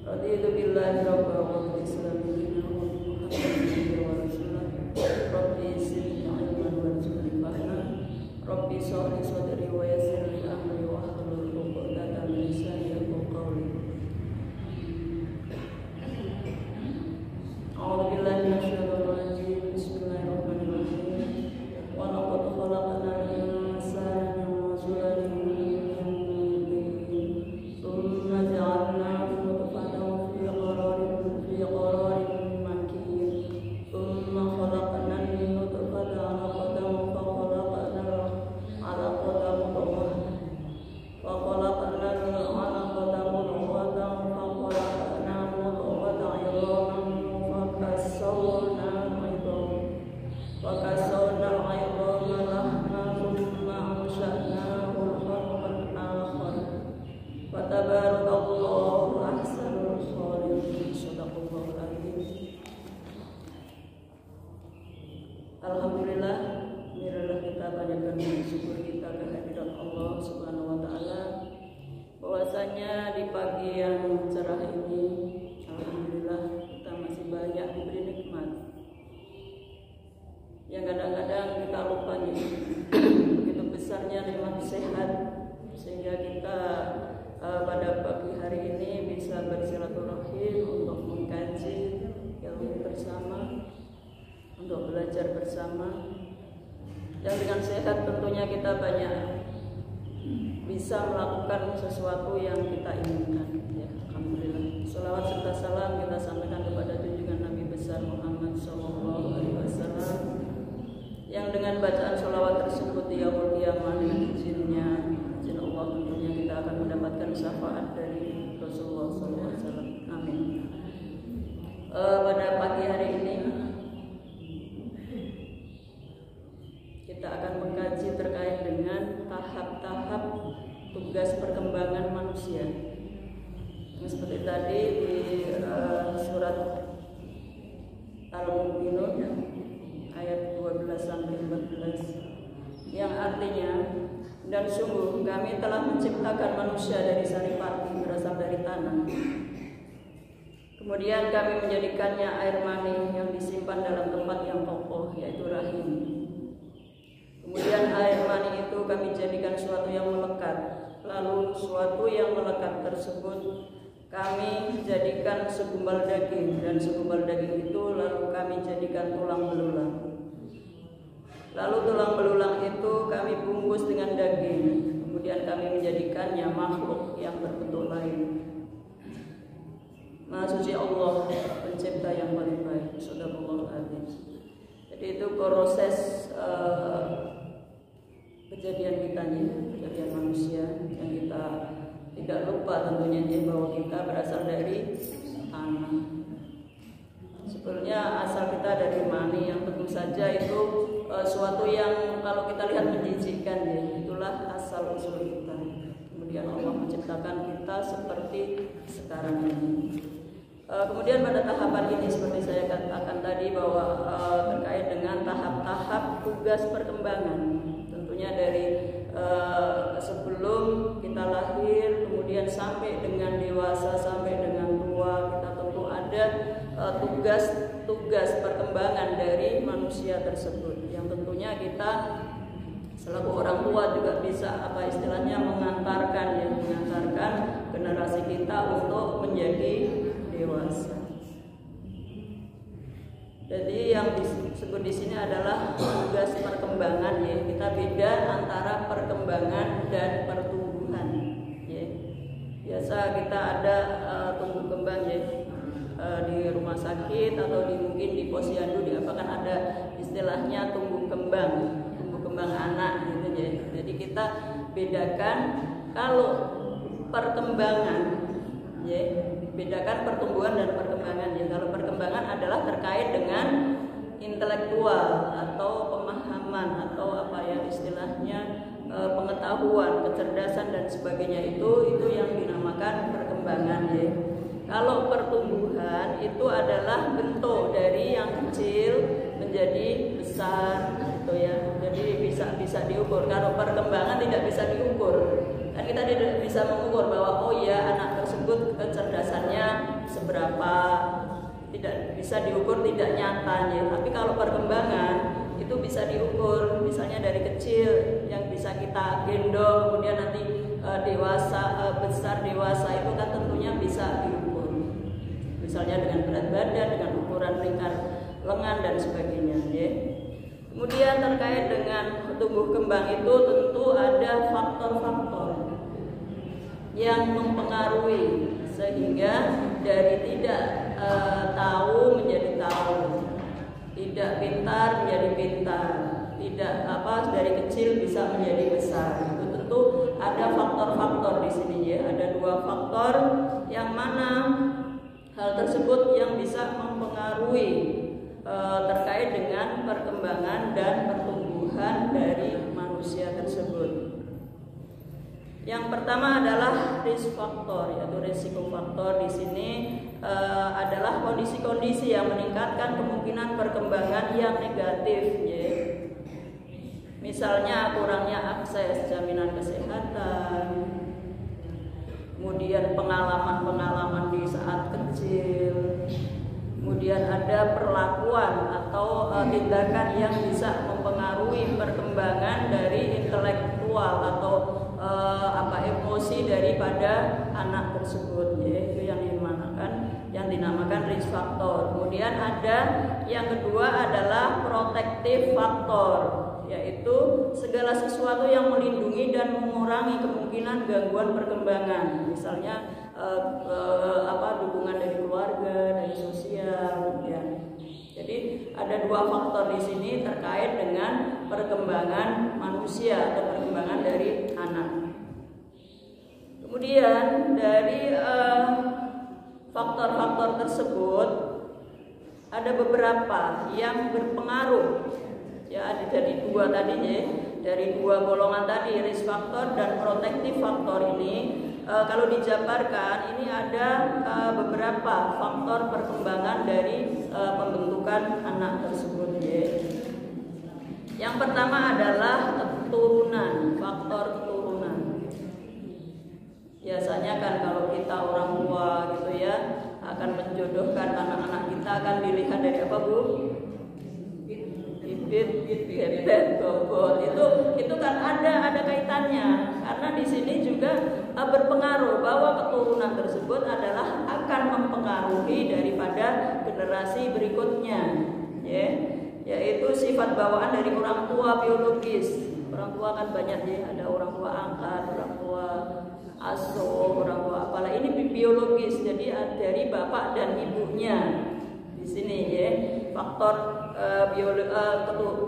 Raditu billahi rabban wa bil Islam dinan wa bi Muhammadin wa rasulan. Rabbi zidni ilman warzuqni fahma. Rabbi shrah li sadri wa yassir li amri wahlul 'uqdatam min lisani yafqahu qawli. A'udzu billahi minasyaitonir rajim. Bismillahirrahmanirrahim. Wa laqad khalaqnal insana min sulalatin min tin. Tsumma ja'alnahu nutfatan fi qararin makin. Tsumma khalaqnal nutfata 'alaqatan fa khalaqnal 'alaqata mudghah. Wa khalaqnal 'alaqata mudghatan fa khalaqnal mudghata 'idhaman وكسونا العظام لحما ثم أنشأناه خلقا آخر فتبارك الله أحسن الخالقين. صدق الله العظيم. Alhamdulillah, marilah kita panjatkan syukur kita kehadirat Allah Subhanahu wa taala. Bahwasanya di pagi yang cerah ini, alhamdulillah kita masih banyak diberi nikmat yang kadang-kadang kita lupa nih. Begitu besarnya nikmat sehat sehingga kita pada pagi hari ini bisa bersilaturahim untuk mengkaji ilmu bersama, untuk belajar bersama. Dan dengan sehat tentunya kita banyak bisa melakukan sesuatu yang kita inginkan. Ya, alhamdulillah. Salawat serta salam kita sampaikan kepada junjungan Nabi besar Muhammad SAW, yang dengan bacaan sholawat tersebut di yaumul qiyamah dengan izin Allah tentunya kita akan mendapatkan syafaat dari Rasulullah SAW. Amin. Pada pagi hari ini kita akan mengkaji terkait dengan tahap-tahap tugas perkembangan manusia. Seperti tadi di surat Al-Mu'minun ayat 12 sampai 14, yang artinya, dan sungguh kami telah menciptakan manusia dari saripati berasal dari tanah. Kemudian kami menjadikannya air mani yang disimpan dalam tempat yang kokoh, yaitu rahim. Kemudian air mani itu kami jadikan suatu yang melekat. Lalu suatu yang melekat tersebut kami jadikan segumpal daging, dan segumpal daging itu lalu kami jadikan tulang belulang. Lalu tulang belulang itu kami bungkus dengan daging. Kemudian kami menjadikannya makhluk yang berbentuk lain. Maha suci Allah, pencipta yang paling baik. Shadaqallahul adzim. Jadi itu proses kejadian kita nih, kejadian manusia yang kita tidak lupa tentunya bahwa kita berasal dari tanah. Sebenarnya asal kita dari mani yang tentu saja itu suatu yang kalau kita lihat menjijikkan, ya, itulah asal usul kita. Kemudian Allah menciptakan kita seperti sekarang ini. Kemudian pada tahapan ini seperti saya katakan tadi bahwa terkait dengan tahap-tahap tugas perkembangan. Tentunya dari sebelum kita lahir, kemudian sampai dengan dewasa, sampai dengan tua, kita tentu ada tugas perkembangan dari manusia tersebut, yang tentunya kita selaku orang tua juga bisa mengantarkan generasi kita untuk menjadi dewasa. Jadi yang disebut di sini adalah tugas perkembangan, ya. Kita beda antara perkembangan dan pertumbuhan, ya. Biasa kita ada tumbuh kembang, ya, di rumah sakit atau mungkin di posyandu diapakan ada istilahnya tumbuh kembang anak, gitu, ya. Jadi kita bedakan kalau perkembangan, ya, bedakan pertumbuhan dan perkembangan, ya. Kalau perkembangan adalah terkait dengan intelektual atau pemahaman atau apa ya istilahnya pengetahuan, kecerdasan dan sebagainya, itu yang dinamakan perkembangan, ya. Kalau pertumbuhan itu adalah bentuk dari yang kecil menjadi besar, gitu ya. Jadi bisa diukur. Kalau perkembangan tidak bisa diukur. Kan kita tidak bisa mengukur bahwa oh ya anak tersebut kecerdasannya seberapa, tidak bisa diukur, tidak nyata ya. Tapi kalau perkembangan itu bisa diukur, misalnya dari kecil yang bisa kita gendong, kemudian nanti dewasa, besar dewasa itu kan tentunya bisa diukur, misalnya dengan berat badan, dengan ukuran lingkar lengan dan sebagainya ya. Kemudian terkait dengan tumbuh kembang itu tentu ada faktor-faktor yang mempengaruhi sehingga dari tidak tahu menjadi tahu, tidak pintar menjadi pintar, tidak dari kecil bisa menjadi besar. Itu tentu ada faktor-faktor di sini ya. Ada dua faktor yang mana hal tersebut yang bisa mempengaruhi terkait dengan perkembangan dan pertumbuhan dari manusia tersebut. Yang pertama adalah risk factor, yaitu risiko faktor. Di sini adalah kondisi-kondisi yang meningkatkan kemungkinan perkembangan yang negatif, ya. Misalnya kurangnya akses jaminan kesehatan, kemudian pengalaman-pengalaman di saat kecil, kemudian ada perlakuan atau tindakan yang bisa mempengaruhi perkembangan dari intelektual atau emosi daripada anak tersebut, yaitu yang dinamakan risk factor. Kemudian ada yang kedua adalah protective factor, yaitu segala sesuatu yang melindungi dan mengurangi kemungkinan gangguan perkembangan, misalnya dukungan dari keluarga, dari sosial ya. Jadi ada dua faktor di sini terkait dengan perkembangan manusia atau perkembangan dari anak. Kemudian dari faktor-faktor tersebut ada beberapa yang berpengaruh ya, ada dari dua tadinya, dari dua golongan tadi, risk factor dan protective factor ini. Kalau dijabarkan ini ada beberapa faktor perkembangan dari pembentukan anak tersebut ya. Yang pertama adalah keturunan, faktor keturunan. Biasanya kan kalau kita orang tua gitu ya akan menjodohkan anak-anak kita akan dilihat dari apa, Bu? Bebet, bobot. Itu kan ada kaitannya, karena di sini juga berpengaruh bahwa keturunan tersebut adalah akan mempengaruhi daripada generasi berikutnya ya, yaitu sifat bawaan dari orang tua biologis. Orang tua kan banyak ya, ada orang tua angkat, orang tua asuh, orang tua apalah, ini biologis, jadi dari bapak dan ibunya. Di sini ya, faktor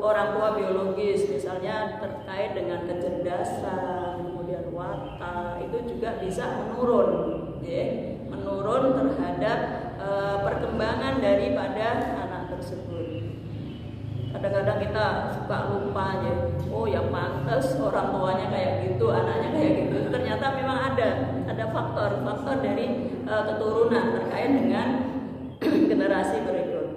orang tua biologis, misalnya terkait dengan kecerdasan, kemudian watak, itu juga bisa menurun ya, menurun terhadap perkembangan daripada anak tersebut. Kadang-kadang kita suka lupa ya, oh yang pantas orang tuanya kayak gitu, anaknya kayak gitu. Ternyata memang ada faktor dari keturunan terkait dengan generasi berikut.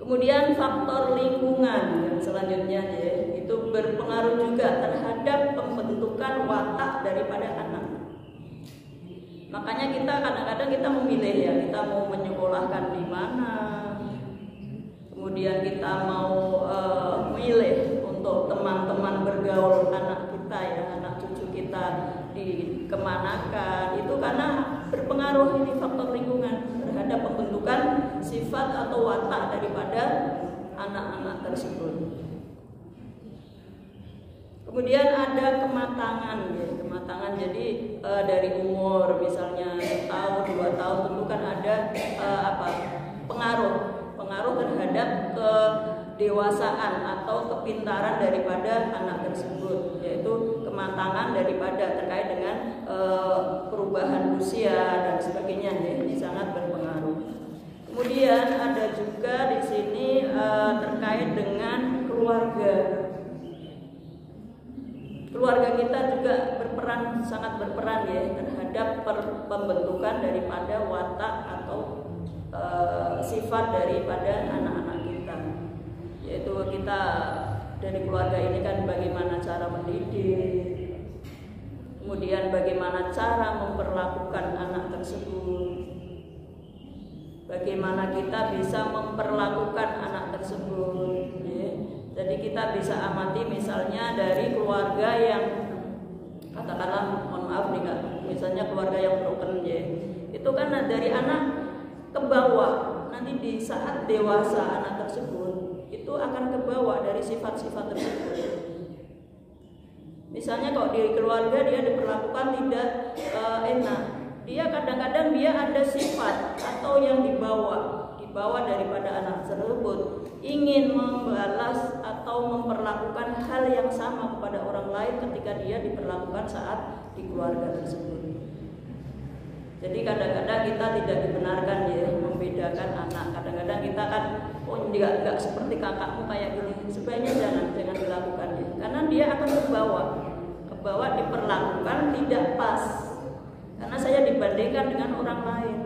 Kemudian faktor lingkungan yang selanjutnya ya, itu berpengaruh juga terhadap pembentukan watak daripada anak. Makanya kita kadang-kadang kita memilih ya, kita mau menyekolahkan di mana. Kemudian kita mau milih untuk teman-teman bergaul anak kita ya, anak cucu kita dikemanakan, itu karena berpengaruh ini faktor lingkungan terhadap pembentukan sifat atau watak daripada anak-anak tersebut. Kemudian ada kematangan ya, kematangan jadi dari umur misalnya 1 tahun 2 tahun tentu kan ada pengaruh terhadap kedewasaan atau kepintaran daripada anak tersebut, yaitu kematangan daripada terkait dengan perubahan usia dan sebagainya ya, ini sangat berpengaruh. Kemudian ada juga di sini terkait dengan keluarga. Keluarga kita juga sangat berperan ya terhadap pembentukan daripada watak atau sifat daripada anak-anak kita, yaitu kita dari keluarga ini kan bagaimana cara mendidik, kemudian bagaimana cara memperlakukan anak tersebut, bagaimana kita bisa memperlakukan anak tersebut ya. Jadi kita bisa amati misalnya dari keluarga yang katakanlah, mohon maaf nih Kak, misalnya keluarga yang broken ya, itu kan dari anak ke bawah, nanti di saat dewasa anak tersebut itu akan kebawa dari sifat-sifat tersebut. Misalnya kalau di keluarga dia diperlakukan tidak enak, dia kadang-kadang dia ada sifat atau yang dibawa daripada anak tersebut ingin membalas atau memperlakukan hal yang sama kepada orang lain ketika dia diperlakukan saat di keluarga tersebut. Jadi kadang-kadang kita tidak dibenarkan ya membedakan anak. Kadang-kadang kita kan enggak seperti kakakmu kayak gini. Sebaiknya jangan dilakukan ya. Karena dia akan kebawa diperlakukan tidak pas. Karena saya dibandingkan dengan orang lain.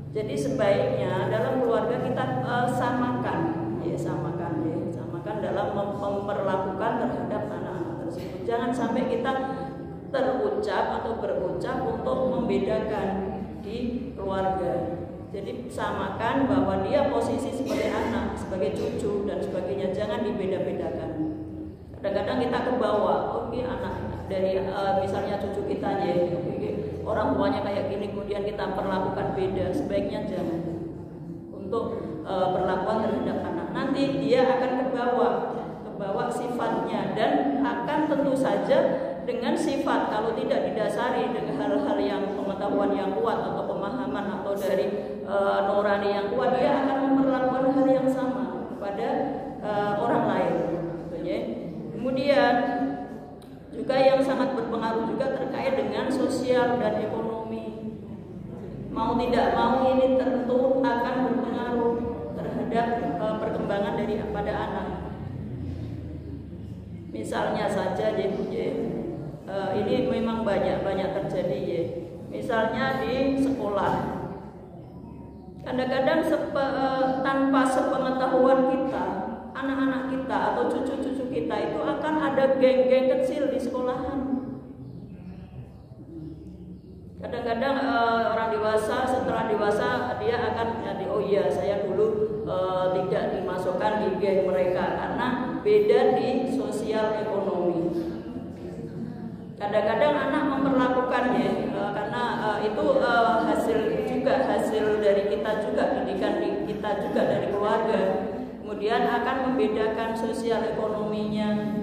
Jadi sebaiknya dalam keluarga kita samakan dalam memperlakukan terhadap anak-anak tersebut. Jangan sampai kita terucap atau berucap untuk membedakan di keluarga. Jadi samakan bahwa dia posisi sebagai anak, sebagai cucu dan sebagainya, jangan dibeda-bedakan. Kadang-kadang kita kebawa, ini anak dari misalnya cucu kita ya, orang tuanya kayak gini, kemudian kita perlakukan beda. Sebaiknya jangan untuk perlakuan terhadap anak. Nanti dia akan kebawa sifatnya dan akan tentu saja dengan sifat kalau tidak didasari dengan hal-hal yang pengetahuan yang kuat atau pemahaman atau dari nurani yang kuat, dia akan memperlakukan hal yang sama kepada orang lain. Kemudian juga yang sangat berpengaruh juga terkait dengan sosial dan ekonomi. Mau tidak mau ini tentu akan berpengaruh terhadap perkembangan daripada anak. Misalnya saja ini memang banyak terjadi ya. Misalnya di sekolah, kadang-kadang tanpa sepengetahuan kita, anak-anak kita atau cucu-cucu kita itu akan ada geng-geng kecil di sekolahan. Kadang-kadang orang dewasa setelah dewasa dia akan jadi, oh iya saya dulu tidak dimasukkan di geng mereka karena beda di sosial ekonomi. Kadang-kadang anak memperlakukannya karena itu hasil dari kita juga, didikan kita juga dari keluarga. Kemudian akan membedakan sosial ekonominya.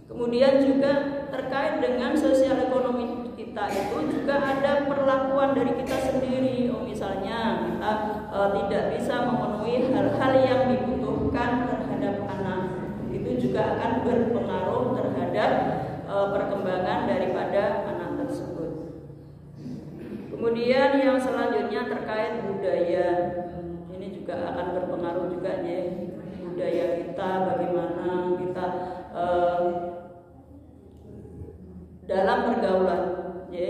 Kemudian juga terkait dengan sosial ekonomi kita itu juga ada perlakuan dari kita sendiri. Oh misalnya kita tidak bisa memenuhi hal-hal yang dibutuhkan terhadap anak, itu juga akan berpengaruh terhadap perkembangan daripada anak tersebut. Kemudian yang selanjutnya terkait budaya, ini juga akan berpengaruh juga ya, budaya kita, bagaimana kita dalam pergaulan ya.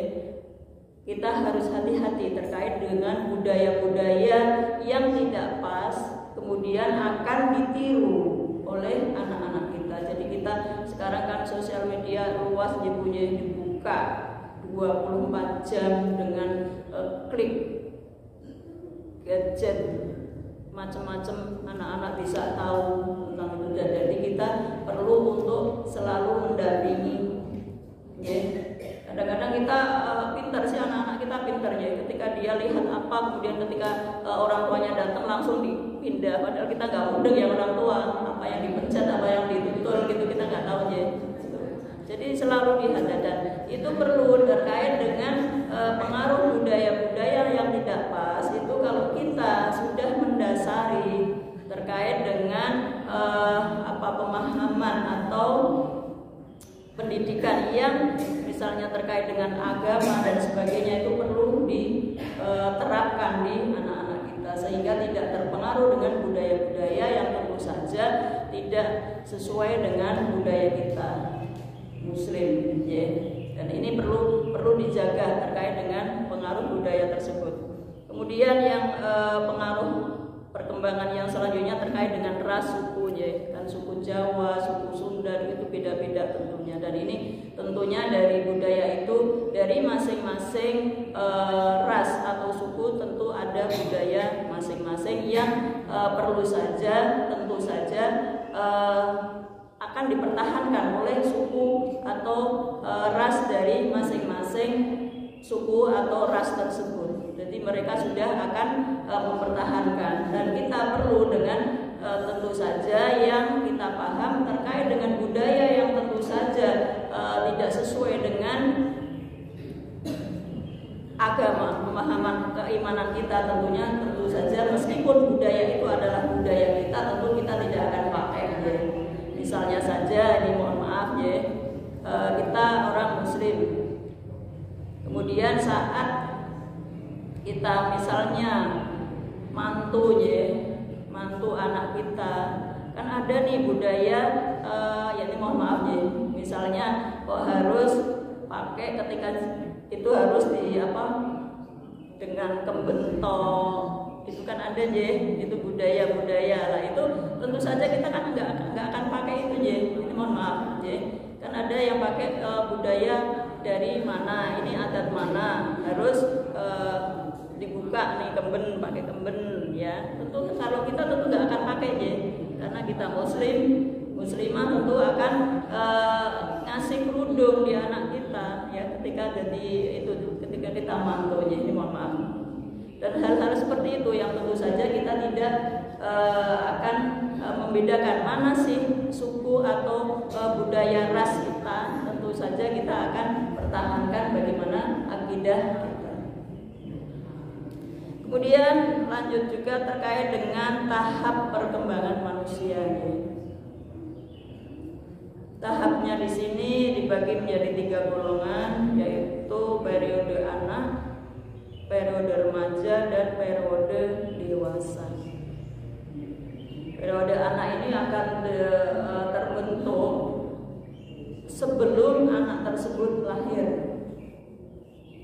Kita harus hati-hati terkait dengan budaya-budaya yang tidak pas, kemudian akan ditiru oleh anak-anak kita. Jadi kita sekarang kan sosial media luas dibuka 24 jam dengan klik gadget, macam-macam anak-anak bisa tahu tentang itu. Jadi kita perlu untuk selalu mendampingi ya. Kadang-kadang kita pintar sih, anak-anak kita pintar ya, ketika dia lihat apa, kemudian ketika orang tuanya datang langsung dipindah, padahal kita nggak mudeng ya orang tua, apa yang dipencet, apa yang dituntun gitu kita nggak tahu ya. Jadi selalu dihadapkan. Itu perlu terkait dengan pengaruh budaya-budaya yang tidak pas. Itu kalau kita sudah mendasari terkait dengan pemahaman atau pendidikan yang misalnya terkait dengan agama dan sebagainya, itu perlu diterapkan di anak-anak kita sehingga tidak terpengaruh dengan budaya-budaya yang tentu saja tidak sesuai dengan budaya kita Muslim ya. Dan ini perlu dijaga terkait dengan pengaruh budaya tersebut. Kemudian yang pengaruh perkembangan yang selanjutnya terkait dengan ras suku ya, kan suku Jawa, suku Sunda itu beda-beda tentunya, dan ini tentunya dari budaya itu dari masing-masing ras atau suku tentu ada budaya masing-masing yang tentu saja akan dipertahankan oleh suku atau ras dari masing-masing suku atau ras tersebut. Jadi mereka sudah akan mempertahankan, dan kita perlu dengan tentu saja yang kita paham terkait dengan budaya yang tentu saja tidak sesuai dengan agama, pemahaman keimanan kita tentu saja, meskipun budaya itu adalah budaya kita, tentu kita tidak akan pakai ya. Misalnya saja, ini mohon maaf ya, kita orang muslim, kemudian saat kita misalnya mantu anak kita, kan ada nih budaya ya ini mohon maaf ya, misalnya kok harus pakai ketika itu harus dengan kembentong, itu kan ada ya, itu budaya lah, itu tentu saja kita kan nggak akan pakai itu ya, ini mohon maaf ya, kan ada yang pakai budaya dari mana, ini adat mana, harus dibuka nih pakai kemben ya. Tentu kalau kita tentu nggak akan pakai ya, karena kita muslimah tentu akan ngasih kerudung di anak kita ya ketika kita mantunya, ini mohon maaf. Dan hal-hal seperti itu yang tentu saja kita tidak akan membedakan mana sih suku atau budaya ras kita, tentu saja kita akan pertahankan bagaimana akidah kita. Kemudian lanjut juga terkait dengan tahap perkembangan manusia. Tahapnya di sini dibagi menjadi 3 golongan, yaitu periode anak, periode remaja, dan periode dewasa. Periode anak ini akan terbentuk sebelum anak tersebut lahir.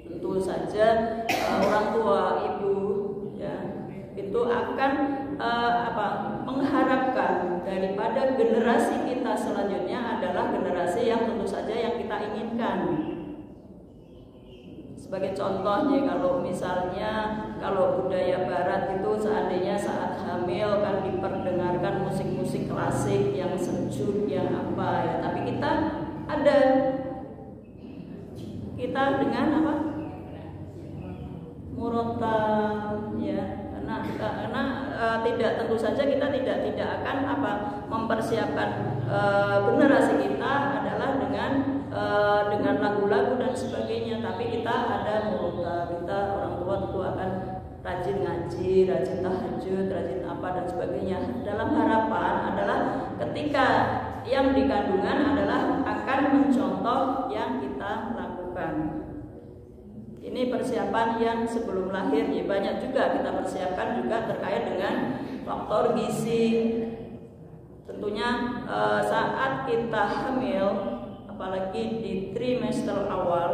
Tentu saja orang tua, ibu ya, itu akan mengharapkan daripada generasi kita selanjutnya adalah generasi yang tentu saja yang kita inginkan. Sebagai contohnya, kalau misalnya budaya barat itu seandainya saat hamil kan diperdengarkan musik-musik klasik yang sejuk, yang apa ya, tapi kita dengan murotal ya, karena tidak, tentu saja kita tidak akan mempersiapkan generasi kita adalah dengan lagu-lagu dan sebagainya, tapi kita ada murotal, kita orang tua tentu akan rajin ngaji, rajin tahajud, rajin apa dan sebagainya, dalam harapan adalah ketika yang di kandungan adalah akan mencontoh yang kita lakukan. Ini persiapan yang sebelum lahir ya, banyak juga kita persiapkan juga terkait dengan faktor gizi. Tentunya saat kita hamil, apalagi di trimester awal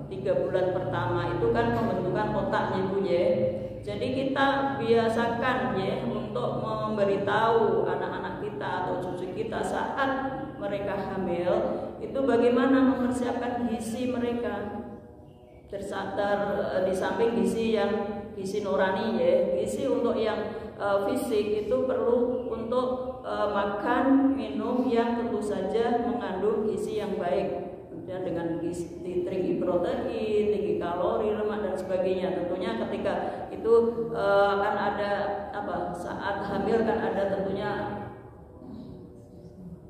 3 bulan pertama itu kan pembentukan otaknya ibu ya. Jadi kita biasakan ya untuk memberitahu anak-anak kita atau cucu kita saat mereka hamil itu bagaimana mempersiapkan gizi mereka. Di samping gizi nurani ya, gizi untuk yang fisik itu perlu untuk makan minum yang tentu saja mengandung gizi yang baik, dan dengan gizi tinggi protein, tinggi kalori, lemak dan sebagainya. Tentunya ketika itu akan ada saat hamil kan ada tentunya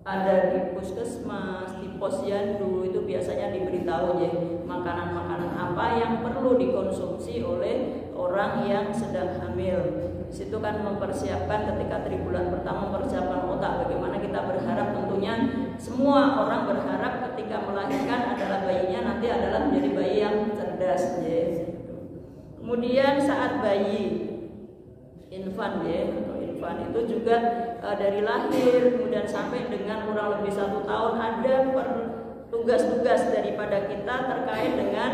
ada di puskesmas, di posyandu itu biasanya diberitahu ya makanan-makanan apa yang perlu dikonsumsi oleh orang yang sedang hamil. Di situ kan mempersiapkan ketika 3 bulan pertama mempersiapkan otak, bagaimana kita berharap tentunya semua orang berharap ketika melahirkan adalah bayinya nanti adalah menjadi bayi yang cerdas ya. Kemudian saat bayi infan ya, itu juga dari lahir kemudian sampai dengan kurang lebih 1 tahun ada tugas-tugas daripada kita terkait dengan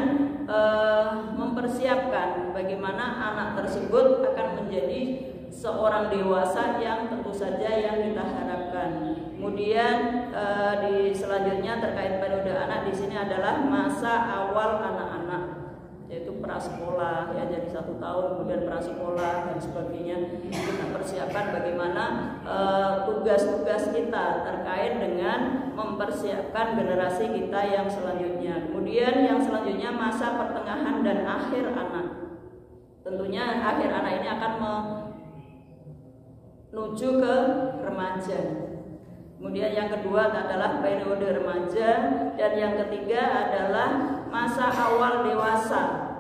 mempersiapkan bagaimana anak tersebut akan menjadi seorang dewasa yang tentu saja yang kita harapkan. Kemudian selanjutnya terkait periode anak di sini adalah masa awal anak-anak, yaitu prasekolah ya, jadi 1 tahun kemudian prasekolah dan sebagainya. Kita persiapkan bagaimana tugas-tugas kita terkait dengan mempersiapkan generasi kita yang selanjutnya. Kemudian yang selanjutnya masa pertengahan dan akhir anak. Tentunya akhir anak ini akan menuju ke remaja. Kemudian yang kedua adalah periode remaja, dan yang ketiga adalah masa awal dewasa.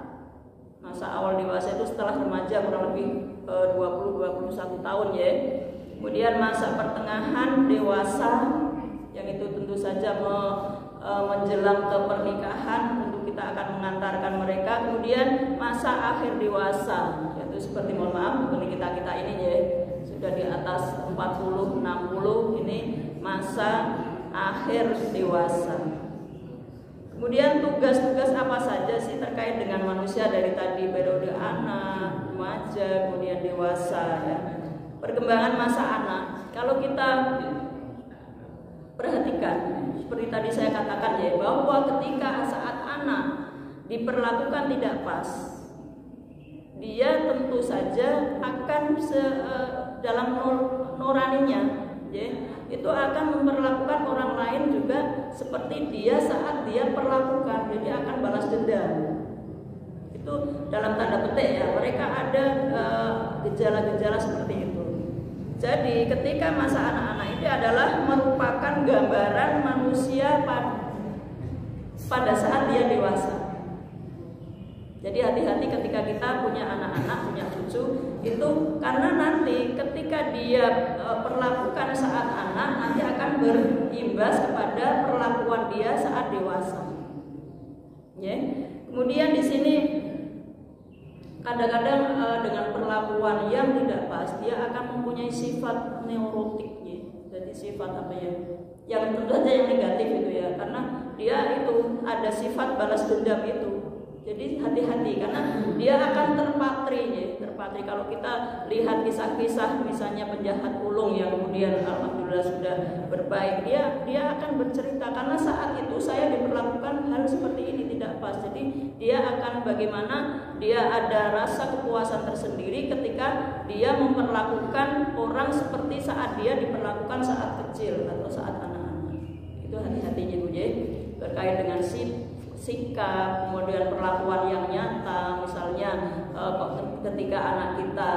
Masa awal dewasa itu setelah remaja kurang lebih 20-21 tahun ya. Kemudian masa pertengahan dewasa, yang itu tentu saja menjelang ke pernikahan, untuk kita akan mengantarkan mereka. Kemudian masa akhir dewasa, yaitu seperti mohon maaf kita ini ya, sudah di atas 40-60, ini masa akhir dewasa. Kemudian tugas-tugas apa saja sih terkait dengan manusia dari tadi periode anak, remaja, kemudian dewasa ya. Perkembangan masa anak, kalau kita perhatikan seperti tadi saya katakan ya, bahwa ketika saat anak diperlakukan tidak pas, dia tentu saja akan dalam nuraninya ya, itu akan memperlakukan orang lain juga seperti dia saat dia perlakukan, jadi akan balas dendam. Itu dalam tanda petik ya, mereka ada gejala-gejala seperti itu. Jadi ketika masa anak-anak ini adalah merupakan gambaran manusia pada saat dia dewasa. Jadi hati-hati ketika kita punya anak-anak, punya cucu itu, karena nanti ketika dia perlakukan saat anak, nanti akan berimbas kepada perlakuan dia saat dewasa. Ya. Kemudian di sini kadang-kadang dengan perlakuan yang tidak pas, dia akan mempunyai sifat neurotik ya. Jadi sifat apa ya? Yang tentu saja yang negatif itu ya, karena dia itu ada sifat balas dendam itu. Jadi hati-hati karena dia akan terpatri ya, terpatri. Kalau kita lihat kisah-kisah misalnya penjahat ulung yang kemudian alhamdulillah sudah berbaik, dia akan bercerita karena saat itu saya diperlakukan hal seperti ini tidak pas. Jadi dia akan bagaimana dia ada rasa kepuasan tersendiri ketika dia memperlakukan orang seperti saat dia diperlakukan saat kecil atau saat anak-anak. Itu hati-hatinya Bu ya, terkait dengan sikap, kemudian perlakuan yang nyata. Misalnya ketika anak kita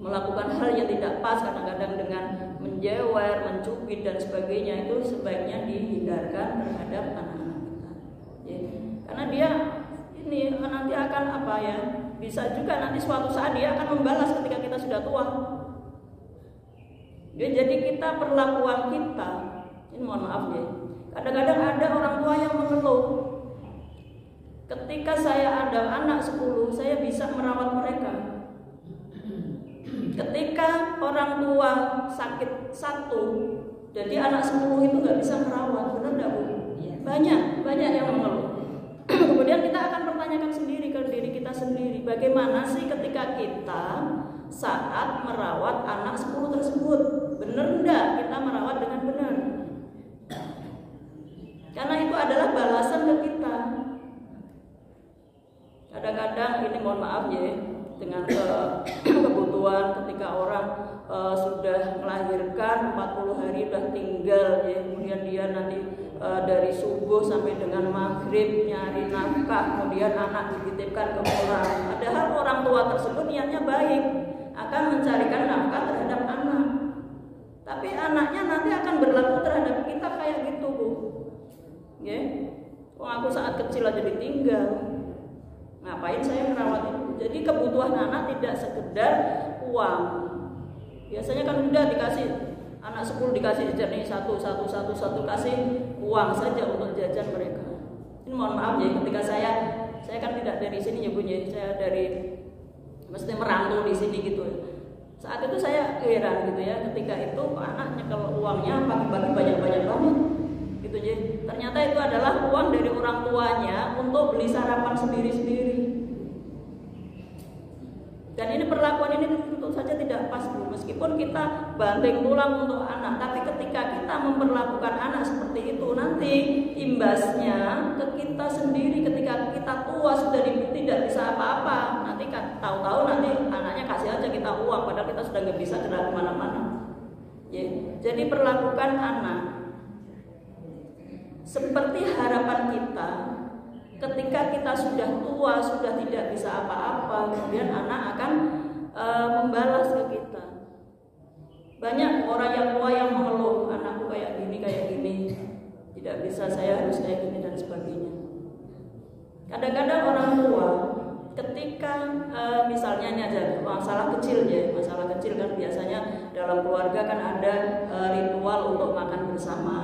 melakukan hal yang tidak pas, kadang-kadang dengan menjewer, mencubit dan sebagainya, itu sebaiknya dihindarkan terhadap anak-anak kita ya. Karena dia ini nanti akan apa ya, bisa juga nanti suatu saat dia akan membalas ketika kita sudah tua ya. Jadi kita perlakuan kita ini, mohon maaf ya, kadang-kadang ada orang tua yang mengeluh, ketika saya ada anak 10, saya bisa merawat mereka. Ketika orang tua sakit 1, jadi anak 10 itu nggak bisa merawat, benar nggak Bu? Banyak yang mengeluh. Kemudian kita akan pertanyakan sendiri ke diri kita sendiri, bagaimana sih ketika kita saat merawat anak 10 tersebut, benar nggak kita merawat dengan benar? Karena itu adalah balasan ke kita. Kadang-kadang ini mohon maaf ya, dengan kebutuhan ketika orang sudah melahirkan 40 hari sudah tinggal ya, kemudian dia nanti dari subuh sampai dengan maghrib nyari nafkah, kemudian anak dititipkan ke orang. Padahal orang tua tersebut niatnya baik, akan mencarikan nafkah terhadap anak, tapi anaknya nanti akan berlaku terhadap kita kayak gitu Bu. Ya, aku saat kecil aja ditinggal, ngapain saya merawat itu? Jadi kebutuhan anak tidak sekedar uang. Biasanya kan udah dikasih anak 10 dikasih jajan satu kasih uang saja untuk jajan mereka. Ini mohon maaf ya, ketika saya kan tidak dari sini ya Bu ya, saya dari mesti merantau di sini gitu. Saat itu saya heran gitu ya, ketika itu anaknya kalau uangnya pagi-pagi banyak-banyak banget. Gitu ya. Ternyata itu adalah uang dari orang tuanya untuk beli sarapan sendiri-sendiri. Dan ini perlakuan ini tentu tentu saja tidak pas Bu. Meskipun kita banting tulang untuk anak, tapi ketika kita memperlakukan anak seperti itu, nanti imbasnya ke kita sendiri. Ketika kita tua sudah tidak bisa apa-apa, nanti tahu-tahu nanti anaknya kasih aja kita uang, padahal kita sudah nggak bisa gerak kemana-mana. Ya. Jadi perlakukan anak seperti harapan kita. Ketika kita sudah tua, sudah tidak bisa apa-apa, kemudian anak akan membalas ke kita. Banyak orang yang tua yang mengeluh, anakku kayak gini, tidak bisa, saya harus kayak gini dan sebagainya. Kadang-kadang orang tua ketika misalnya ini aja masalah kecil kan biasanya dalam keluarga kan ada ritual untuk makan bersama.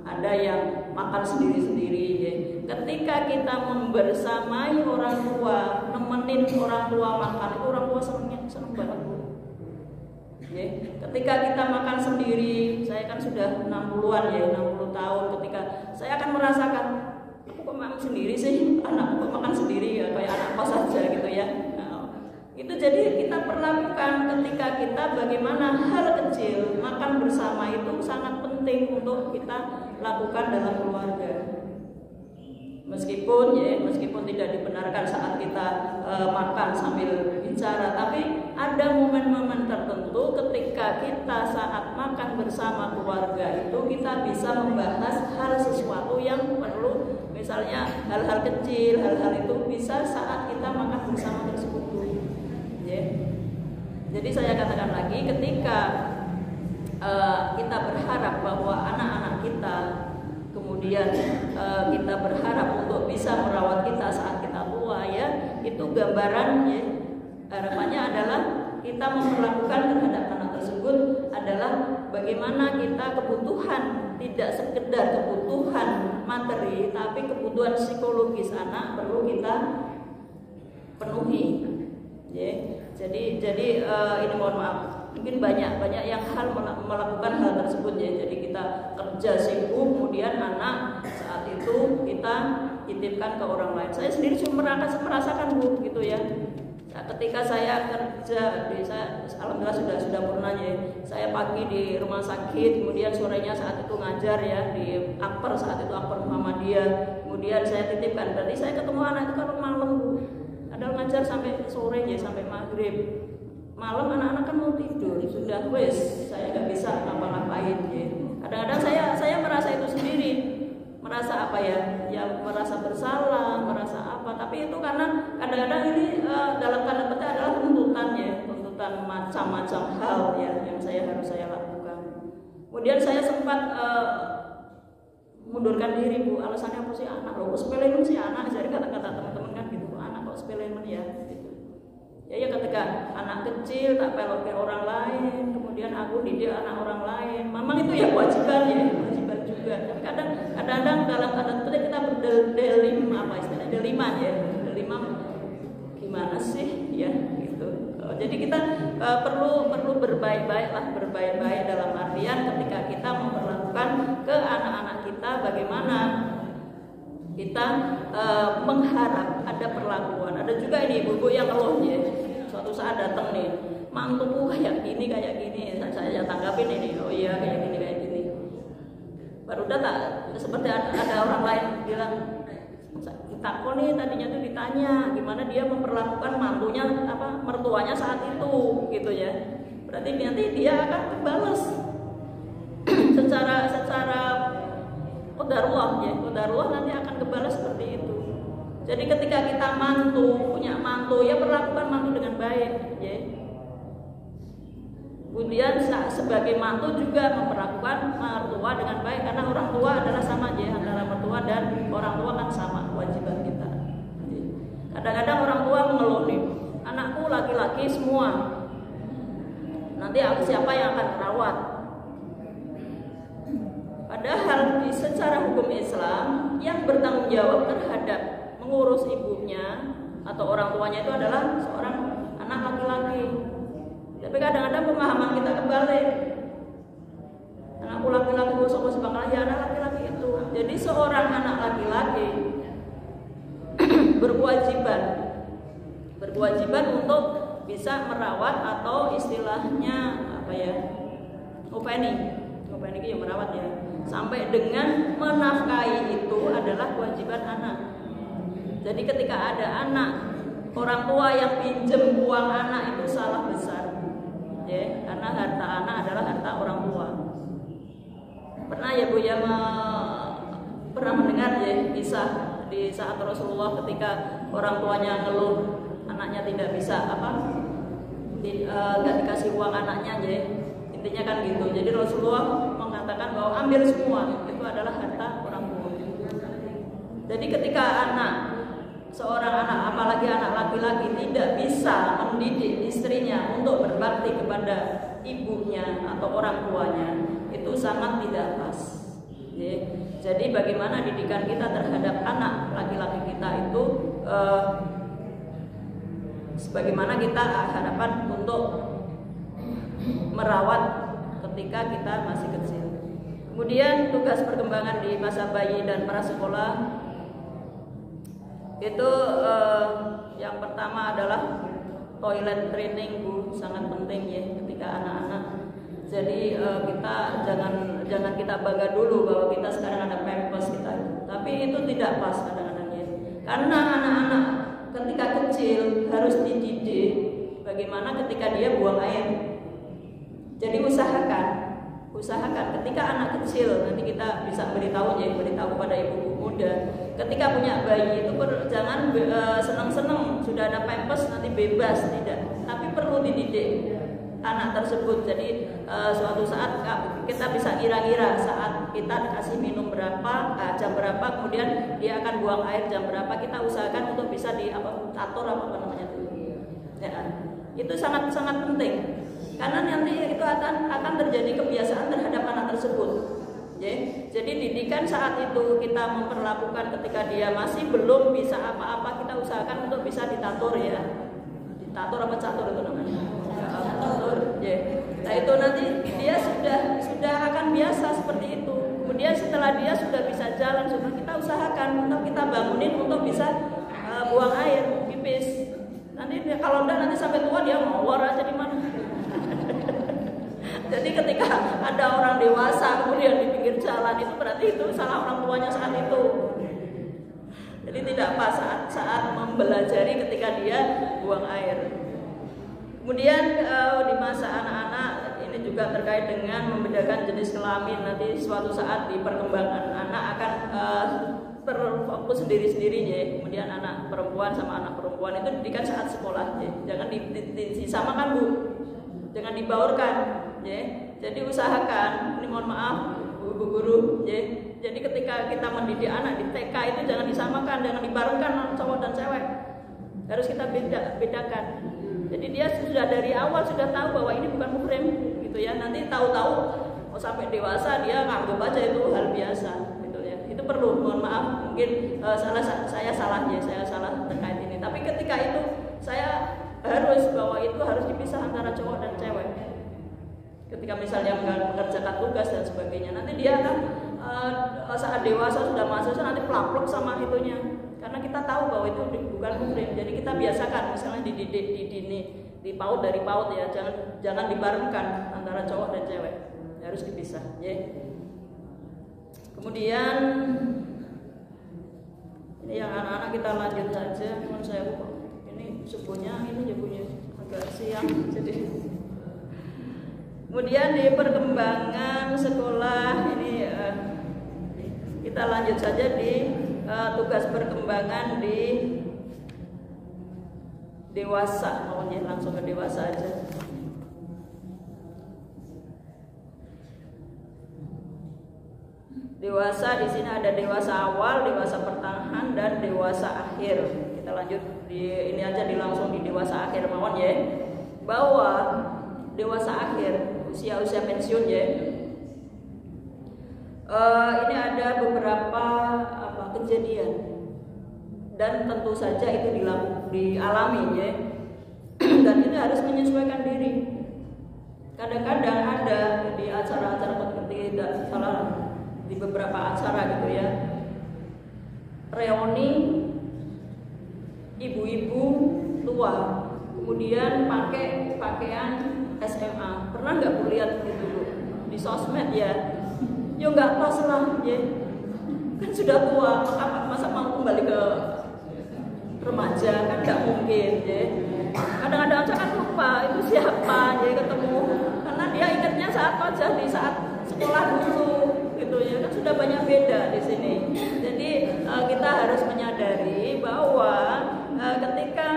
Ada yang makan sendiri-sendiri ya. Ketika kita membersamai orang tua, nemenin orang tua makan, itu orang tua seneng banget Bu. Ya. Ketika kita makan sendiri, saya kan sudah 60-an ya, 60 tahun, ketika saya akan merasakan, aku kok makan sendiri sih, anakku kok makan sendiri ya, kayak anak kos saja gitu ya. Itu jadi kita perlakukan ketika kita bagaimana hal kecil, makan bersama itu sangat penting untuk kita lakukan dalam keluarga. Meskipun tidak dibenarkan saat kita makan sambil bicara, tapi ada momen-momen tertentu ketika kita saat makan bersama keluarga itu kita bisa membahas hal sesuatu yang perlu, misalnya hal-hal kecil, hal-hal itu bisa saat kita makan bersama tersebut. Jadi saya katakan lagi, ketika kita berharap bahwa anak-anak kita kemudian kita berharap untuk bisa merawat kita saat kita tua ya, itu gambarannya harapannya adalah kita memperlakukan terhadap anak tersebut adalah bagaimana kita kebutuhan, tidak sekedar kebutuhan materi, tapi kebutuhan psikologis anak perlu kita penuhi. Jadi ini mohon maaf, mungkin banyak yang melakukan hal tersebut ya. Jadi kita kerja sibuk, kemudian anak saat itu kita titipkan ke orang lain. Saya sendiri cuma merasakan Bu gitu ya. Ketika saya kerja, saya alhamdulillah sudah pernah ya. Saya pagi di rumah sakit, kemudian sorenya saat itu ngajar ya di Akper, saat itu Akper Muhammadiyah. Kemudian saya titipkan, berarti saya ketemu anak itu kan malam Bu. Ada ngajar sampai sore ya, sampai maghrib. Malam anak-anak kan mau tidur, sudah saya nggak bisa ngapa-ngapain ya. Kadang-kadang saya merasa itu sendiri, merasa apa ya, merasa bersalah, merasa apa. Tapi itu karena kadang-kadang ini dalam tanda petik adalah tuntutan macam-macam hal ya yang harus saya lakukan. Kemudian saya sempat mundurkan diri Bu, alasannya apa sih anak loh, sepelein sih anak, jadi kata-kata teman-teman kan gitu, anak kok sepelein ya gitu. Ya ketika anak kecil tak pelok orang lain, kemudian aku didik anak orang lain, memang itu ya kewajiban juga. Tapi kadang-kadang dalam tanda petik kita delima gimana sih ya gitu. Jadi kita perlu berbaik-baik dalam artian ketika kita memperlakukan ke anak-anak kita bagaimana kita mengharap ada perlakuan. Ada juga ini ibu-ibu yang ngeluh ya. Suatu saat datang nih, mantuku kayak gini. Saya tanggapin ini, oh iya kayak gini. Baru datang seperti ada orang lain bilang, takut nih tadinya tuh ditanya gimana dia memperlakukan mertuanya saat itu gitu ya. Berarti nanti dia akan balas secara qadarullah nanti akan kebalas seperti itu. Jadi ketika kita punya mantu ya perlakukan mantu dengan baik ya. Kemudian sebagai mantu juga memperlakukan mertua dengan baik, karena orang tua adalah sama ya, antara mertua dan orang tua kan sama kewajiban kita. Kadang-kadang orang tua mengeluh nih, anakku laki-laki semua, nanti siapa yang akan merawat? Padahal secara hukum Islam yang bertanggung jawab terhadap mengurus ibunya atau orang tuanya itu adalah seorang anak laki-laki. Tapi kadang-kadang pemahaman kita kebalik. Anakku laki-laki gosok-gosok bakal ya anak laki-laki itu. Jadi seorang anak laki-laki berkewajiban untuk bisa merawat atau istilahnya apa ya, openi itu merawat ya, sampai dengan menafkahi itu adalah kewajiban anak. Jadi ketika ada anak, orang tua yang pinjem uang anak itu salah besar ya, karena harta anak adalah harta orang tua. Pernah ya Bu ya pernah mendengar ya kisah di saat Rasulullah ketika orang tuanya ngeluh anaknya tidak bisa nggak dikasih uang anaknya ya, intinya kan gitu. Jadi Rasulullah mengatakan bahwa ambil semua, itu adalah harta orang tua. Jadi ketika seorang anak, apalagi anak laki-laki, tidak bisa mendidik istrinya untuk berbakti kepada ibunya atau orang tuanya, itu sangat tidak pas ya. Jadi bagaimana didikan kita terhadap anak laki-laki kita itu sebagaimana kita harapan untuk merawat ketika kita masih kecil. Kemudian tugas perkembangan di masa bayi dan prasekolah itu yang pertama adalah toilet training Bu, sangat penting ya ketika anak-anak. Jadi kita jangan kita bangga dulu bahwa kita sekarang ada pampers kita, tapi itu tidak pas kadang-kadang ya. Karena anak-anak ketika kecil harus dididik bagaimana ketika dia buang air. Jadi usahakan ketika anak kecil, nanti kita bisa beritahu pada ibu muda, ketika punya bayi itu jangan senang-senang sudah ada pampers nanti bebas, tidak, tapi perlu dididik anak tersebut. Jadi suatu saat kita bisa kira-kira saat kita kasih minum berapa, jam berapa, kemudian dia akan buang air jam berapa, kita usahakan untuk bisa atur apa namanya itu ya. Itu sangat-sangat penting karena nanti itu akan terjadi kebiasaan terhadap anak tersebut ya. Jadi didikan saat itu kita memperlakukan ketika dia masih belum bisa apa-apa, kita usahakan untuk bisa ditatur ya, ditatur apa catur itu namanya ya. Nah itu nanti dia sudah akan biasa seperti itu. Kemudian setelah dia sudah bisa jalan, kita usahakan untuk kita bangunin untuk bisa buang air, pipis. Nanti kalau enggak nanti sampai tua dia ngawur aja di mana. Jadi ketika ada orang dewasa kemudian di pinggir jalan, itu berarti itu salah orang tuanya saat itu. Jadi tidak pas saat mempelajari ketika dia buang air. Kemudian di masa anak-anak ini juga terkait dengan membedakan jenis kelamin. Nanti suatu saat di perkembangan anak akan terfokus sendiri-sendiri ya. Kemudian anak perempuan sama anak perempuan itu didikan saat sekolah ya. Jangan disamakan Bu, jangan dibaurkan ya. Jadi usahakan, ini mohon maaf Bu guru ya. Jadi ketika kita mendidik anak di TK itu jangan disamakan, jangan dibarengkan cowok dan cewek. Harus kita bedakan. Jadi dia sudah dari awal sudah tahu bahwa ini bukan muhrim gitu ya. Nanti tahu-tahu sampai dewasa dia nganggap aja itu hal biasa gitu ya. Itu perlu, mohon maaf mungkin saya salah terkait ini. Tapi ketika itu saya harus bahwa itu harus dipisah antara cowok dan cewek. Ketika misalnya mengerjakan tugas dan sebagainya, nanti dia akan saat dewasa sudah mahasiswa nanti plak-plak sama itunya. Karena kita tahu bahwa itu bukan muhrim. Jadi kita biasakan misalnya dididik di PAUD dari PAUD ya, jangan dibarengkan antara cowok dan cewek. Harus dipisah, ya. Kemudian ini yang anak-anak kita lanjut saja. Menurut saya ini subuhnya ini juga agak siang jadi. Kemudian di perkembangan sekolah ini kita lanjut saja di tugas perkembangan di dewasa, maunya langsung ke dewasa aja. Dewasa di sini ada dewasa awal, dewasa pertengahan, dan dewasa akhir. Kita lanjut ini aja langsung di dewasa akhir mawon ya. Bahwa dewasa akhir, usia pensiun ya. Ini ada beberapa kejadian dan tentu saja itu dialami ya. Dan ini harus menyesuaikan diri. Kadang-kadang ada di acara-acara seperti di beberapa acara gitu ya, reuni ibu-ibu tua kemudian pakai pakaian SMA. Pernah nggak Bu lihat itu Bu di sosmed ya? Yo nggak pas lah ya. Kan sudah tua, masa mau kembali ke remaja kan nggak mungkin ya. Kadang-kadang saya kan lupa itu siapa ya ketemu, karena dia ingatnya saat pelajar di saat sekolah dulu gitu ya, kan sudah banyak beda di sini. Jadi kita harus menyadari bahwa ketika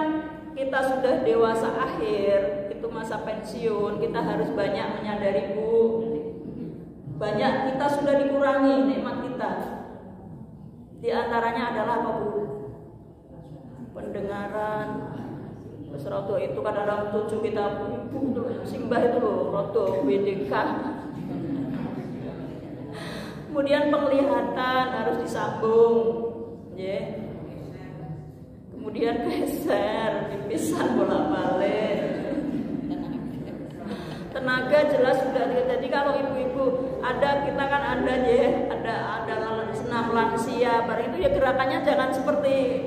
kita sudah dewasa akhir, itu masa pensiun, kita harus banyak menyadari Bu, banyak kita sudah dikurangi nikmat kita. Di antaranya adalah apa Bu? Pendengaran. Terus rodo itu kadang-kadang tujuh kita ibu simbah itu loh, rodo BDK. Kemudian penglihatan harus disambung, ya. Kemudian geser, dipisah bolak-balik. Tenaga jelas sudah. Jadi kalau ibu-ibu ada, kita kan ada ya, ada senam lansia, barang itu ya gerakannya jangan seperti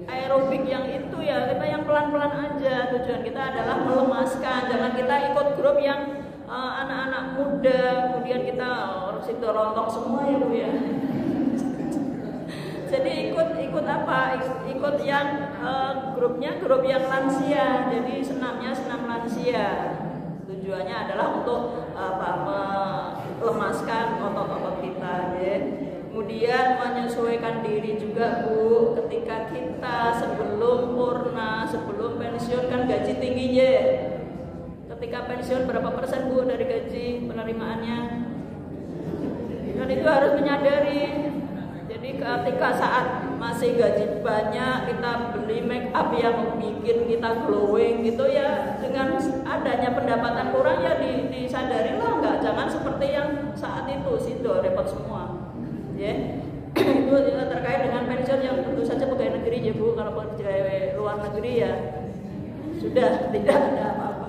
aerobik yang itu ya, kita yang pelan-pelan aja. Tujuan kita adalah melemaskan, jangan kita ikut grup yang anak-anak muda, kemudian kita situ rontok semua ya Bu ya. Jadi ikut apa? Ikut yang grupnya grup yang lansia. Jadi senamnya senam lansia. Tujuannya adalah untuk melemaskan otot-otot kita ya. Kemudian menyesuaikan diri juga Bu, ketika kita sebelum purna, sebelum pensiun kan gaji tingginya. Ketika pensiun berapa persen Bu dari gaji penerimaannya? Dan itu harus menyadari. Jadi ketika saat masih gaji banyak, kita beli make up yang bikin kita glowing gitu ya, dengan adanya pendapatan kurang ya disadari lah, nggak jangan seperti yang saat itu situ repot semua. Ya, itu terkait dengan pensiun yang tentu saja pegawai negeri ya Bu. Kalau pegawai luar negeri ya sudah tidak ada apa-apa.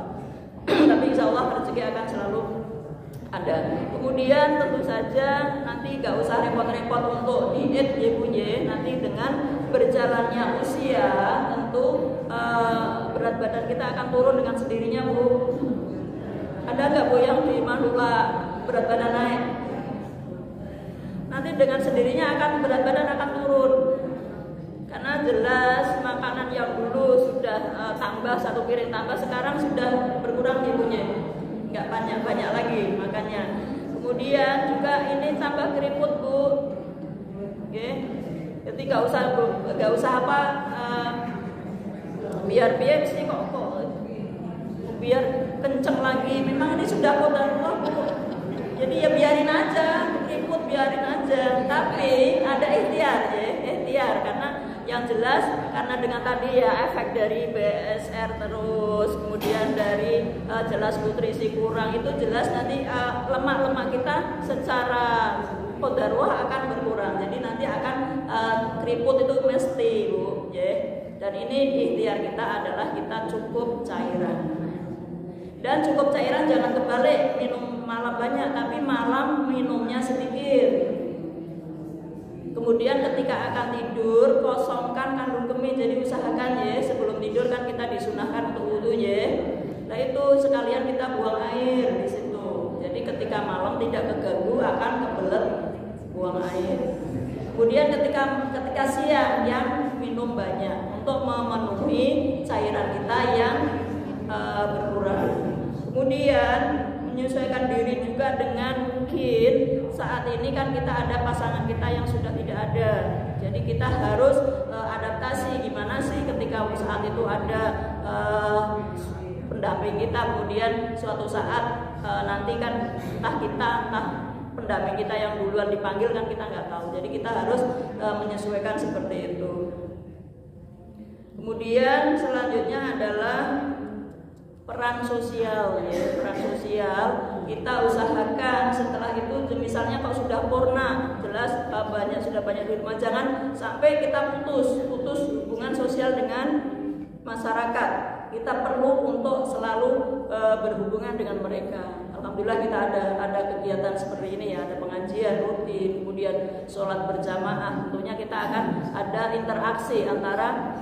Tapi insya Allah rezeki akan selalu ada. Kemudian tentu saja nanti nggak usah repot-repot untuk diet ya Bu ya. Nanti dengan berjalannya usia tentu berat badan kita akan turun dengan sendirinya Bu. Ada nggak Bu yang di Manula berat badan naik? Nanti dengan sendirinya akan berat badan akan turun, karena jelas makanan yang dulu sudah tambah satu piring tambah, sekarang sudah berkurang ibunya, nggak banyak lagi makannya. Kemudian juga ini tambah keriput Bu, oke? Jadi nggak usah apa biar sih kok biar kenceng lagi. Memang ini sudah qadarullah Bu. Jadi ya biarin aja, keriput biarin aja. Tapi ada ikhtiar ya, ikhtiar, karena yang jelas karena dengan tadi ya efek dari BSR terus, kemudian dari jelas nutrisi kurang, itu jelas nanti lemak-lemak kita secara qadarullah akan berkurang. Jadi nanti akan keriput itu mesti Bu, ya. Dan ini ikhtiar kita adalah kita cukup cairan. Dan cukup cairan jangan kebalik, minum malam banyak tapi malam minumnya sedikit. Kemudian ketika akan tidur kosongkan kandung kemih. Jadi usahakan ya sebelum tidur kan kita disunahkan untuk wudu ya. Nah itu sekalian kita buang air di situ. Jadi ketika malam tidak keganggu akan kebelet buang air. Kemudian ketika siang yang minum banyak untuk memenuhi cairan kita yang berkurang. Kemudian menyesuaikan diri juga dengan mungkin saat ini kan kita ada pasangan kita yang sudah tidak ada. Jadi kita harus adaptasi gimana sih ketika saat itu ada pendamping kita, kemudian suatu saat nanti kan entah pendamping kita yang duluan dipanggil kan kita nggak tahu. Jadi kita harus menyesuaikan seperti itu. Kemudian selanjutnya adalah peran sosial ya. Peran sosial kita usahakan setelah itu misalnya kalau sudah purna jelas sudah banyak di rumah, jangan sampai kita putus hubungan sosial dengan masyarakat. Kita perlu untuk selalu berhubungan dengan mereka. Alhamdulillah kita ada kegiatan seperti ini ya, ada pengajian rutin, kemudian sholat berjamaah. Tentunya kita akan ada interaksi antara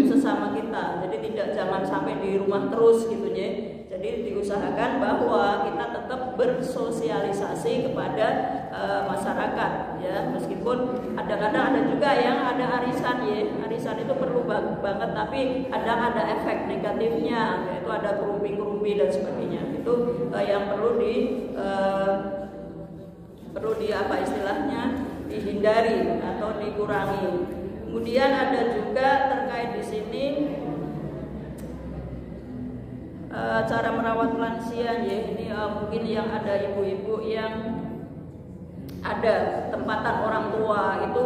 sesama bersama kita. Jadi jangan sampai di rumah terus gitu ya. Jadi diusahakan bahwa kita tetap bersosialisasi kepada masyarakat ya, meskipun kadang-kadang ada juga yang ada arisan ya. Arisan itu perlu banget, tapi kadang ada efek negatifnya, yaitu ada kerumpi-kerumpi dan sebagainya. Itu yang perlu di apa istilahnya dihindari atau dikurangi. Kemudian ada juga terkait di sini cara merawat lansia ya. Ini mungkin yang ada ibu-ibu yang ada tempatan orang tua itu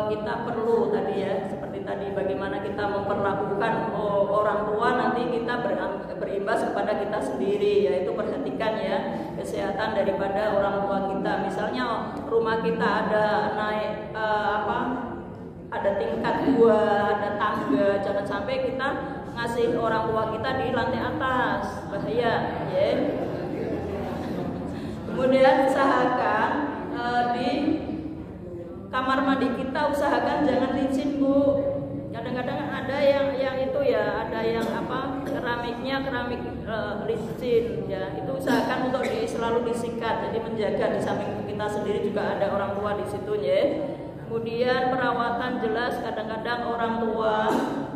kita perlu tadi ya, seperti tadi bagaimana kita memperlakukan orang tua, nanti kita berimbas kepada kita sendiri, yaitu perhatikan ya kesehatan daripada orang tua kita. Misalnya rumah kita ada naik ada tingkat 2, ada tangga, jangan sampai kita ngasih orang tua kita di lantai atas, bahaya ya. Kemudian usahakan di kamar mandi kita usahakan jangan licin Bu. Kadang-kadang ada yang itu ya, ada yang keramiknya keramik licin ya. Itu usahakan untuk selalu disikat, jadi menjaga. Di samping kita sendiri juga ada orang tua di situ ya. Kemudian perawatan jelas kadang-kadang orang tua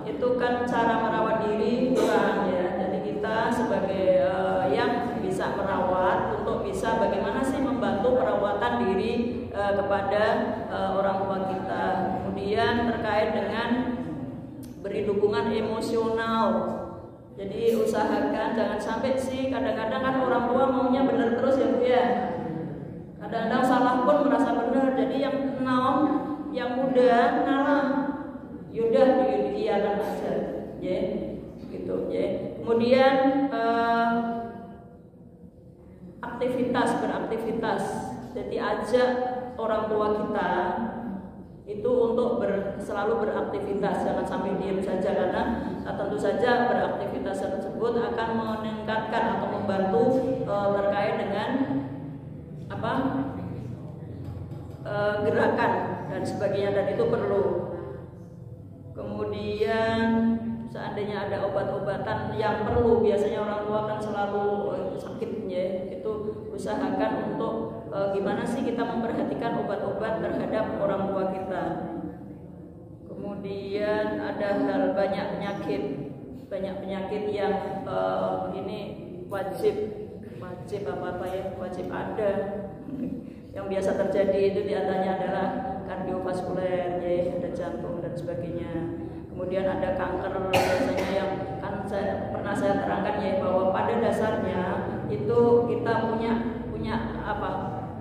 itu kan cara merawat diri kurang ya. Jadi kita sebagai yang bisa merawat untuk bisa bagaimana sih membantu perawatan diri kepada orang tua kita. Kemudian terkait dengan beri dukungan emosional. Jadi usahakan jangan sampai sih kadang-kadang kan orang tua maunya benar terus ya Bu ya. Kadang-kadang salah pun merasa benar. Jadi yang yang muda ngalah, yaudah diiyakan aja, ya, gitu, ya. Kemudian beraktivitas. Jadi ajak orang tua kita itu untuk selalu beraktivitas, jangan sampai diam saja, karena tentu saja beraktivitas tersebut akan meningkatkan atau membantu terkait dengan gerakan dan sebagainya, dan itu perlu. Kemudian seandainya ada obat-obatan yang perlu, biasanya orang tua kan selalu sakit ya, itu usahakan untuk gimana sih kita memperhatikan obat-obat terhadap orang tua kita. Kemudian ada banyak penyakit yang ini wajib ada. Yang biasa terjadi itu diantaranya adalah kardiovaskuler, ya, ada jantung dan sebagainya. Kemudian ada kanker, biasanya yang kan pernah saya terangkan ya, bahwa pada dasarnya itu kita punya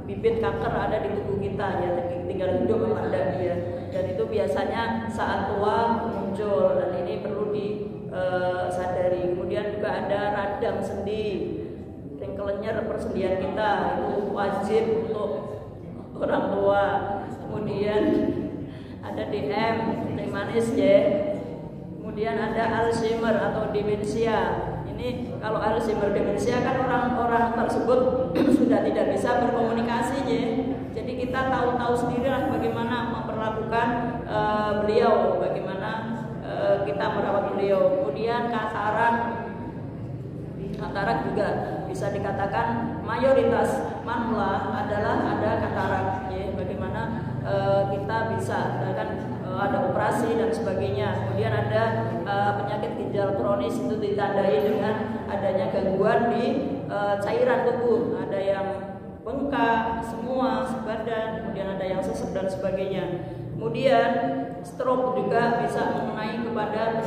bibit kanker ada di tubuh kita ya, tinggal hidup apa enggak dia. Dan itu biasanya saat tua muncul, dan ini perlu disadari. Kemudian juga ada radang sendi, ringkelenyer persendian kita, itu wajib untuk orang tua. Kemudian ada DM, teh manis ya. Kemudian ada Alzheimer atau demensia. Ini kalau Alzheimer demensia kan orang-orang tersebut sudah tidak bisa berkomunikasi ya. Jadi kita tahu sendirilah bagaimana memperlakukan beliau, bagaimana kita merawat beliau. Kemudian katarak juga bisa dikatakan mayoritas manula adalah ada katarak ya. Bagaimana kita bisa ada operasi dan sebagainya. Kemudian ada penyakit ginjal kronis, itu ditandai dengan adanya gangguan di cairan tubuh. Ada yang bengkak semua sebadan, kemudian ada yang sesek dan sebagainya. Kemudian stroke juga bisa mengenai kepada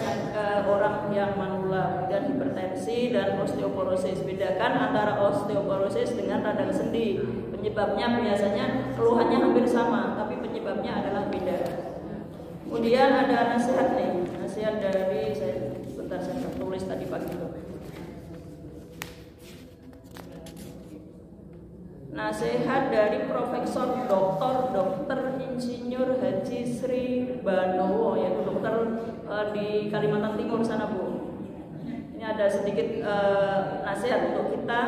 orang yang manula. Kemudian hipertensi dan osteoporosis. Bedakan antara osteoporosis dengan radang sendi. Penyebabnya biasanya keluhannya hampir sama, tapi penyebabnya adalah beda. Kemudian ada nasihat dari saya tulis tadi pagi itu. Nasihat dari Profesor Dr. Insinyur Haji Sri Banowo, yaitu dokter di Kalimantan Timur sana Bu. Ini ada sedikit nasihat untuk kita.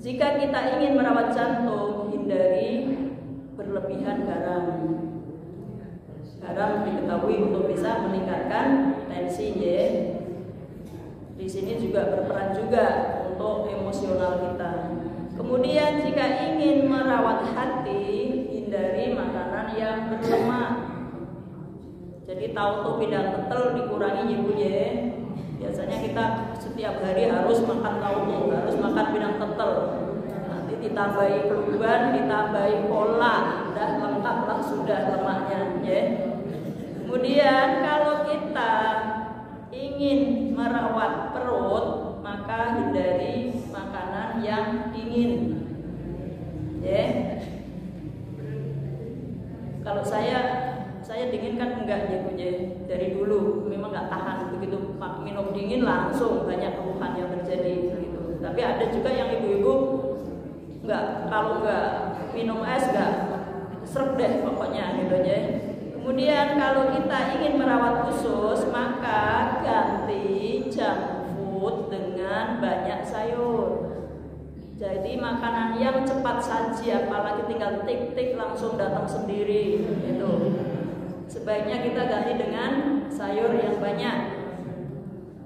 Jika kita ingin merawat jantung, hindari berlebihan garam. Garam diketahui untuk bisa meningkatkan di sini juga berperan juga untuk emosional kita. Kemudian jika ingin merawat hati, hindari makanan yang berlemak. Jadi tahu pindang tetel dikurangi ya Bu ya. Biasanya kita setiap hari harus makan tahu, harus makan pindang tetel. Nanti ditambahi keluban, ditambahi kolak, udah lengkap lah sudah lemaknya ya. Kemudian kalau kita ingin merawat perut, maka hindari makanan yang dingin. Ya. Kalau saya dingin kan enggak ya Bu ya. Dari dulu memang enggak tahan, begitu minum dingin langsung banyak keluhan yang terjadi gitu. Tapi ada juga yang ibu-ibu enggak, kalau enggak minum es enggak srek deh pokoknya gitu ya. Kemudian kalau kita ingin merawat usus, maka ganti junk food dengan banyak sayur. Jadi makanan yang cepat saji, apalagi tinggal tik-tik langsung datang sendiri gitu. Sebaiknya kita ganti dengan sayur yang banyak.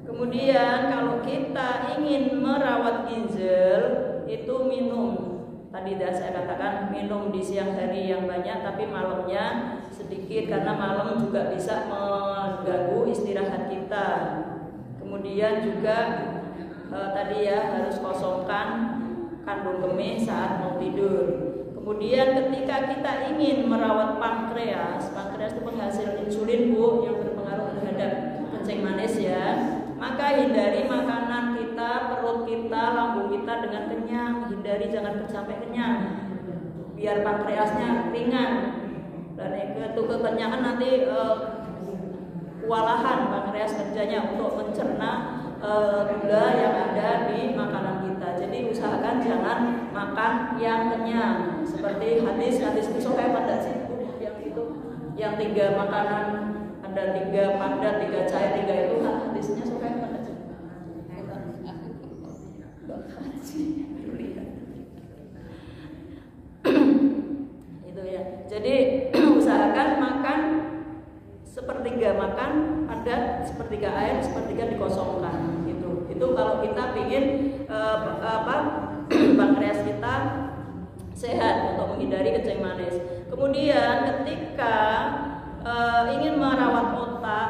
Kemudian kalau kita ingin merawat ginjal, itu minum. Tadi dah saya katakan minum di siang hari yang banyak, tapi malamnya sedikit karena malam juga bisa mengganggu istirahat kita. Kemudian juga tadi ya harus kosongkan kandung kemih saat mau tidur. Kemudian ketika kita ingin merawat pankreas itu penghasil insulin Bu yang berpengaruh terhadap kencing manis ya. Maka hindari makanan kita, perut kita, lambung kita dengan kenyang. Hindari jangan sampai kenyang, biar pankreasnya ringan. Dan itu kekenyangan nanti kewalahan pankreas kerjanya untuk mencerna gula yang ada di makanan kita. Jadi usahakan jangan makan yang kenyang. Seperti hadis itu sokai pada sih yang itu, yang 3 makanan ada 3 padat, 3 cair, 3 itu hadisnya sokai pada sih. Itu ya. Jadi usahakan makan sepertiga makan padat, sepertiga air, sepertiga dikosongkan gitu. Itu kalau kita ingin pankreas kita sehat untuk menghindari kencing manis. Kemudian ketika ingin merawat otak,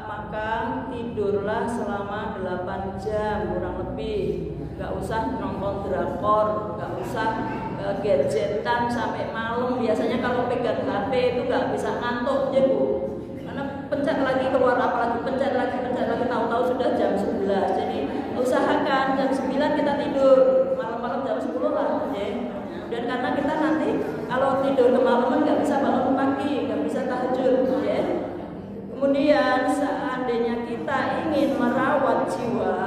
maka tidurlah selama 8 jam kurang lebih. Gak usah nonton drakor, gak usah gadgetan sampai malam. Biasanya kalau pegang HP itu gak bisa ngantuk ya Bu. Pencet lagi keluar apalagi pencet lagi tahu-tahu sudah jam 11. Jadi usahakan jam 9 kita tidur, malam-malam jam 10 lah ya. Dan karena kita nanti kalau tidur kemalaman nggak bisa bangun pagi, nggak bisa tahajud ya. Kemudian seandainya kita ingin merawat jiwa,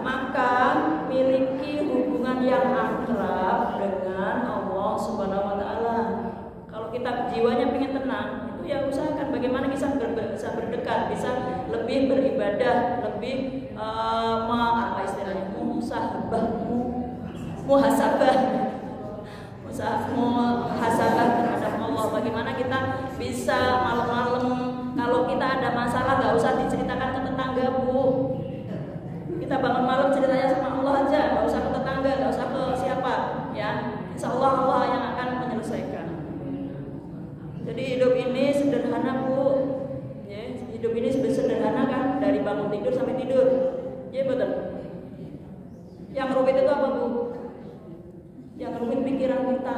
maka miliki hubungan yang akrab dengan Allah Subhanahu wa taala. Kalau kita jiwanya ingin tenang, ya usahakan bagaimana bisa berdekat, bisa lebih beribadah, lebih muhasabah terhadap Allah. Bagaimana kita bisa malam-malam kalau kita ada masalah nggak usah diceritakan ke tetangga Bu. Kita bangun malam ceritanya sama Allah aja, nggak usah ke tetangga, nggak usah ke siapa, ya. Insya Allah yang akan menyelesaikan. Jadi hidup ini sederhana Bu, ya, hidup ini sederhana kan, dari bangun tidur sampai tidur, ya betul. Yang rumit itu apa Bu? Yang rumit pikiran kita,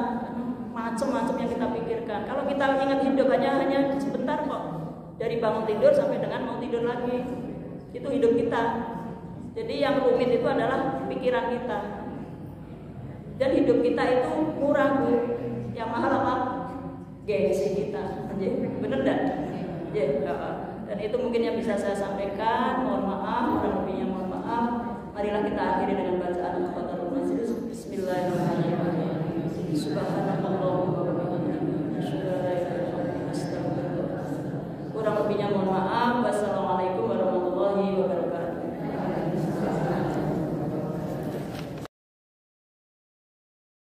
macam-macam yang kita pikirkan. Kalau kita ingat hidup hanya sebentar kok, dari bangun tidur sampai dengan mau tidur lagi, itu hidup kita. Jadi yang rumit itu adalah pikiran kita. Dan hidup kita itu murah Bu, yang mahal apa? Gengsi kita, bener dah? Ya, dan itu mungkin yang bisa saya sampaikan. Mohon maaf, kurang lebihnya mohon maaf. Marilah kita akhiri